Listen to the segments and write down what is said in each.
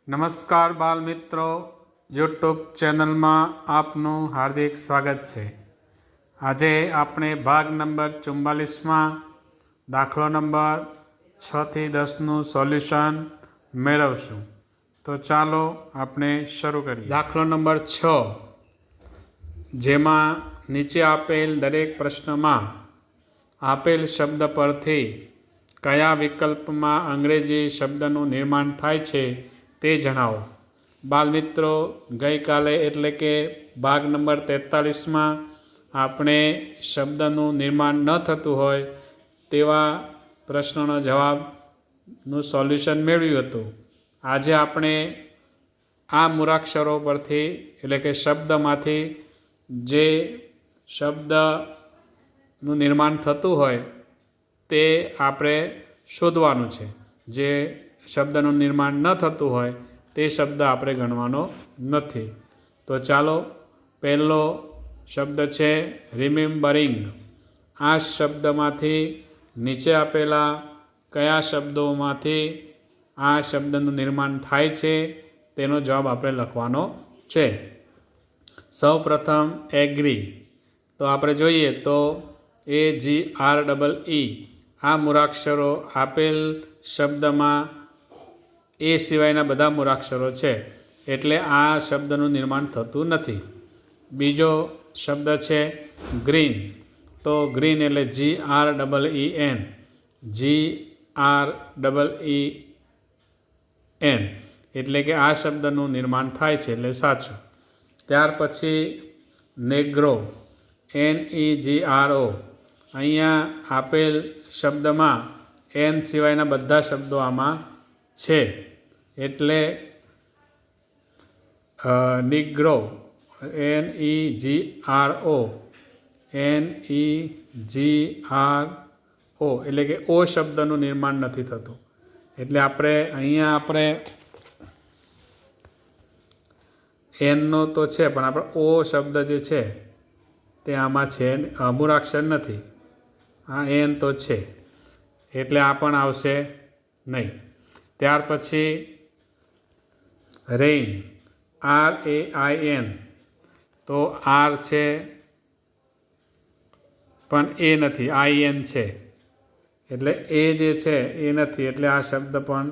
નમસ્કાર બાલ મિત્રો, યુટ્યુબ ચેનલમાં આપનું હાર્દિક સ્વાગત છે. આજે આપણે ભાગ નંબર 44માં દાખલો નંબર 6 થી 10નું સોલ્યુશન મેળવશું. તો ચાલો આપણે શરૂ કરીએ. દાખલો નંબર 6, જેમાં નીચે આપેલ દરેક પ્રશ્નમાં આપેલ શબ્દ પરથી કયા વિકલ્પમાં અંગ્રેજી શબ્દનું નિર્માણ થાય છે તે જણાવો. બાલમિત્રો, ગઈકાલે એટલે કે ભાગ નંબર 43માં આપણે શબ્દનું નિર્માણ ન થતું હોય તેવા પ્રશ્નોનો જવાબનું સોલ્યુશન મેળવ્યું હતું. આજે આપણે આ મૂળાક્ષરો પરથી એટલે કે શબ્દમાંથી જે શબ્દનું નિર્માણ થતું હોય તે આપણે શોધવાનું છે. જે શબ્દનું નિર્માણ ન થતું હોય તે શબ્દ આપણે ગણવાનો નથી. તો ચાલો, પહેલો શબ્દ છે રિમેમ્બરિંગ. આ શબ્દમાંથી નીચે આપેલા કયા શબ્દોમાંથી આ શબ્દનું નિર્માણ થાય છે તેનો જવાબ આપણે લખવાનો છે. સૌ પ્રથમ એગ્રી. તો આપણે જોઈએ તો AGREE આ મૂળાક્ષરો આપેલ શબ્દમાં એ સિવાયના બધા મૂળાક્ષરો છે, એટલે આ શબ્દનું નિર્માણ થતું નથી. બીજો શબ્દ છે ગ્રીન. તો ગ્રીન એટલે GREEN. GREEN એટલે કે આ શબ્દનું નિર્માણ થાય છે, એટલે સાચું. ત્યાર પછી નેગ્રો. NEGRO. અહીંયા આપેલ શબ્દમાં એન સિવાયના બધા શબ્દો આમાં છે, એટલે નિગ્રો. NEGRO. એટલે કે ઓ શબ્દનું નિર્માણ નથી થતું. એટલે આપણે એનનો તો છે, પણ આપણે ઓ શબ્દ જે છે તે આમાં છે, મૂળાક્ષર નથી. આ એન તો છે, એટલે આ પણ આવશે નહીં. ત્યાર પછી રેઇન. RAIN. તો આર છે પણ એ નથી, IN છે, એટલે એ જે છે એ નથી, એટલે આ શબ્દ પણ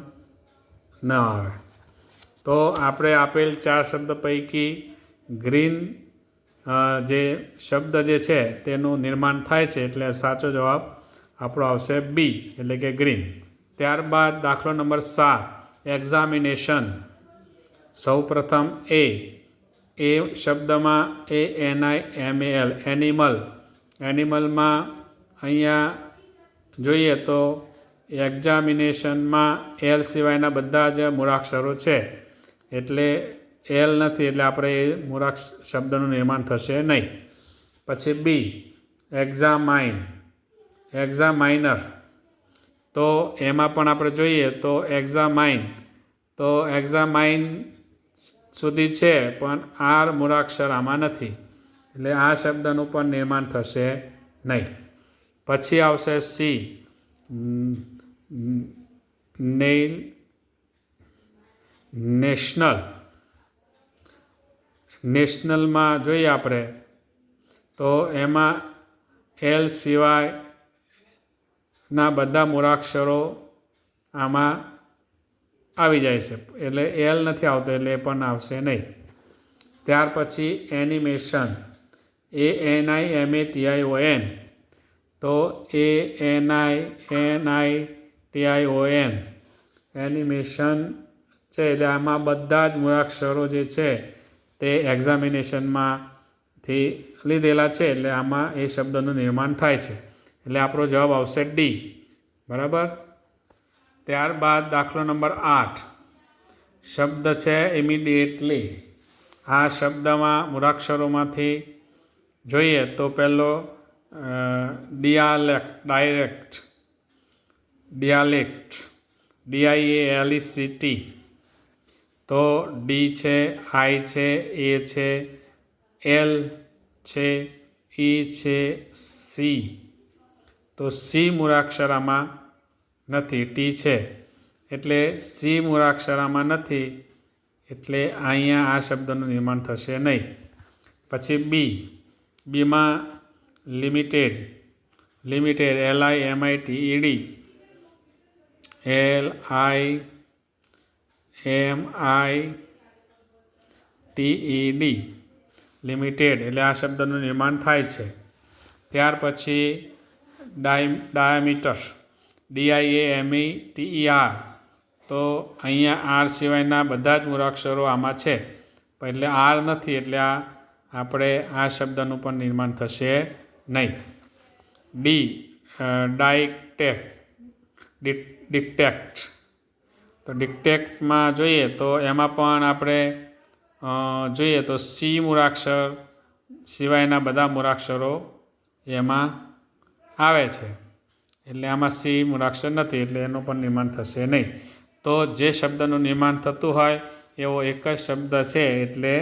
ન આવે. તો આપણે આપેલ 4 શબ્દ પૈકી ગ્રીન જે શબ્દ જે છે તેનું નિર્માણ થાય છે, એટલે સાચો જવાબ આપણો આવશે બી, એટલે કે ગ્રીન. ત્યારબાદ દાખલો નંબર 7, એક્ઝામિનેશન. સૌ પ્રથમ એ શબ્દમાં ANIMAL એનિમલ. એનિમલમાં અહીંયા જોઈએ તો એક્ઝામિનેશનમાં એલ સિવાયના બધા જ મૂળાક્ષરો છે, એટલે એલ નથી, એટલે આપણે એ શબ્દનું નિર્માણ થશે નહીં. પછી બી એક્ઝામાઇન. એક્ઝામાઇનર. તો એમાં પણ આપણે જોઈએ તો એક્ઝામાઇન. તો એક્ઝામાઇન સુધી છે, પણ આર મૂળાક્ષર આમાં નથી, એટલે આ શબ્દનું પણ નિર્માણ થશે નહીં. પછી આવશે સી નેશનલ. નેશનલમાં જોઈએ આપણે તો એમાં એલ સિવાયના બધા મૂળાક્ષરો આમાં આવી જાય છે, એટલે એલ નથી આવતો, એટલે એ પણ આવશે નહીં. ત્યાર પછી એનિમેશન. ANIMATION. તો ANIMATION એનિમેશન છે, એટલે આમાં બધા જ મૂળાક્ષરો જે છે તે એક્ઝામિનેશનમાંથી લીધેલા છે, એટલે આમાં એ શબ્દનું નિર્માણ થાય છે, એટલે આપણો જવાબ આવશે ડી. બરાબર. ત્યારબાદ દાખલો નંબર 8, શબ્દ છે ઇમિડિયેટલી. આ શબ્દમાં મૂળાક્ષરોમાંથી જોઈએ તો પહેલો ડિયાલેક્ટ. DIALECT. તો ડી છે, આઈ છે, એ છે, એલ છે, ઈ છે, સી. તો સી મૂળાક્ષર આમાં નથી, ટી છે, એટલે સી મૂળાક્ષર આમાં નથી, એટલે અહીંયા આ શબ્દનું નિર્માણ થશે નહીં. પછી બીમાં લિમિટેડ LIMITED લિમિટેડ એટલે આ શબ્દનું નિર્માણ થાય છે. ત્યાર પછી ડાયામીટર DIAMETER તો અહીંયા આર સિવાયના બધા જ મૂળાક્ષરો આમાં છે, એટલે આર નથી એટલે આપણે આ શબ્દનું પણ નિર્માણ થશે નહીં. ડિક્ટેક્ટ તો ડિક્ટેક્ટમાં જોઈએ તો એમાં પણ આપણે જોઈએ તો સી મૂળાક્ષર સિવાયના બધા મૂળાક્ષરો એમાં આવે છે, એટલે આમાં સી મૂળાક્ષર નથી એટલે એનું પણ નિર્માણ થશે નહીં. તો જે શબ્દનું નિર્માણ થતું હોય એવો એક જ શબ્દ છે એટલે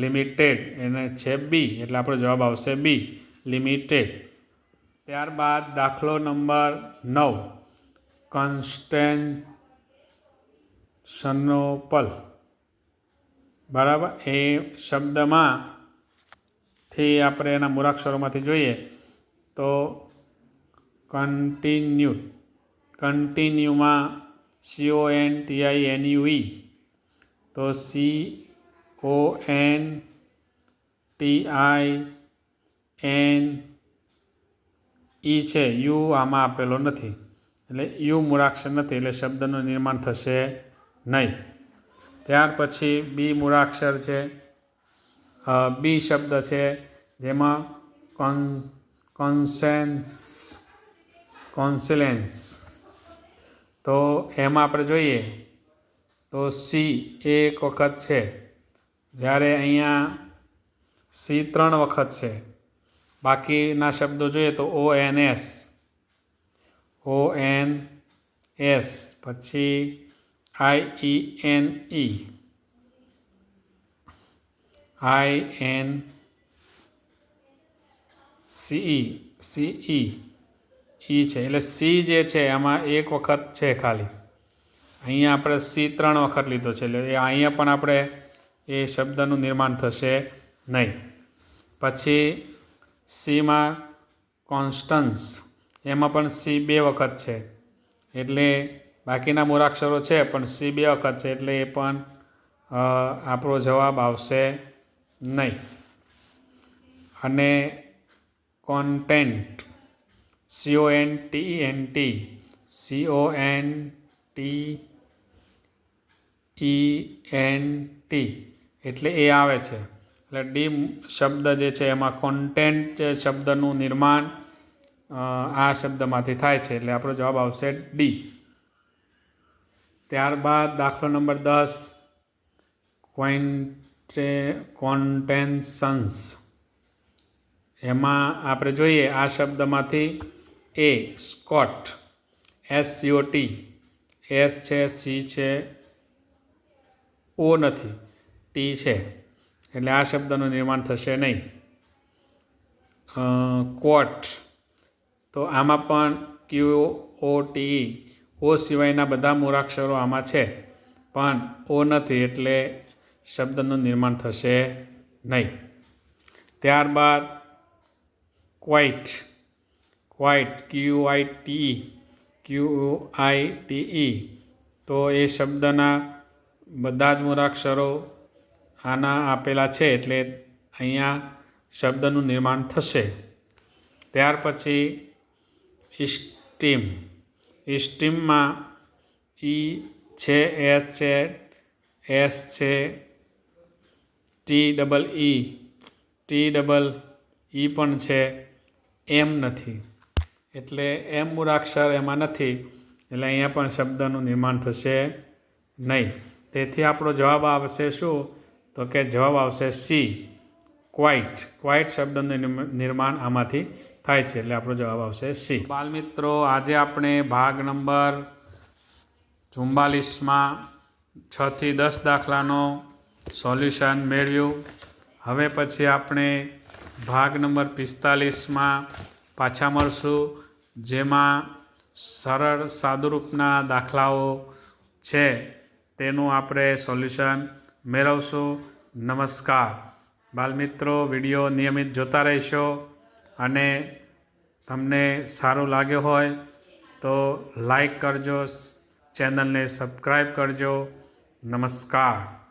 લિમિટેડ, એને છે બી, એટલે આપણો જવાબ આવશે બી, લિમિટેડ. ત્યારબાદ દાખલો નંબર 9 કોન્સ્ટેન્શનોપલ. બરાબર, એ શબ્દમાંથી આપણે એના મૂળાક્ષરોમાંથી જોઈએ તો કન્ટિન્યુમાં CONTINUE તો CONTINE છે, યુ આમાં આપેલો નથી એટલે યુ મૂળાક્ષર નથી એટલે શબ્દનું નિર્માણ થશે નહીં. ત્યાર પછી બી મૂળાક્ષર છે, બી શબ્દ છે જેમાં કોન્સેલન્સ તો એમાં આપણે જોઈએ તો સી એક વખત છે, જ્યારે અહીંયા સી 3 વખત છે. બાકીના શબ્દો જોઈએ તો ONS પછી CE છે, એટલે સી જે છે એમાં એક વખત છે ખાલી. અહીંયા આપણે સી 3 વખત લીધો છે એટલે અહીંયા પણ આપણે એ શબ્દનું નિર્માણ થશે નહીં. પછી સીમાં કોન્સ્ટન્સ, એમાં પણ સી 2 વખત છે એટલે બાકીના મૂળાક્ષરો છે પણ સી 2 વખત છે એટલે એ પણ આપણો જવાબ આવશે નહીં. અને કોન્ટેન્ટ CONTENT એટલે એ આવે છે. એટલે ડી શબ્દ જે છે એમાં કોન્ટેન્ટ શબ્દનું નિર્માણ આ શબ્દમાંથી થાય છે એટલે આપણો જવાબ આવશે ડી. ત્યારબાદ દાખલો નંબર 10 કોન્ટેન્શન્સ. એમાં આપણે જોઈએ આ શબ્દમાંથી એ સ્કોટ SCOT, એસ છે, સી છે, ઓ નથી, ટી છે એટલે આ શબ્દનું નિર્માણ થશે નહીં. કોટ તો આમાં પણ QOTE, ઓ સિવાયના બધા મૂળાક્ષરો આમાં છે પણ ઓ નથી એટલે શબ્દનું નિર્માણ થશે નહીં. ત્યારબાદ ક્વાઇટ QUITE તો એ શબ્દના બધા જ મૂળાક્ષરો આના આપેલા છે એટલે અહીંયા શબ્દનું નિર્માણ થશે. ત્યાર પછી ઇસ્ટીમમાં ઈ છે, એસ છે, TEE પણ છે, એમ નથી એટલે એમ મૂળાક્ષર એમાં નથી એટલે અહીંયા પણ શબ્દનું નિર્માણ થશે નહીં. તેથી આપણો જવાબ આવશે શું તો કે જવાબ આવશે સી, ક્વાઇટ શબ્દનું નિર્માણ આમાંથી થાય છે એટલે આપણો જવાબ આવશે સી. બાળમિત્રો, આજે આપણે ભાગ નંબર 44માં 6 થી 10 દાખલાનો સોલ્યુશન મેળવ્યું. હવે પછી આપણે ભાગ નંબર 45માં પાછા મળશું, જેમાં સરળ સાદુરૂપના દાખલાઓ છે તેનું આપણે સોલ્યુશન મેળવશું. નમસ્કાર. બાલમિત્રો, વિડીયો નિયમિત જોતા રહેશો અને તમને સારું લાગ્યું હોય તો લાઈક કરજો, ચેનલને સબસ્ક્રાઈબ કરજો. નમસ્કાર.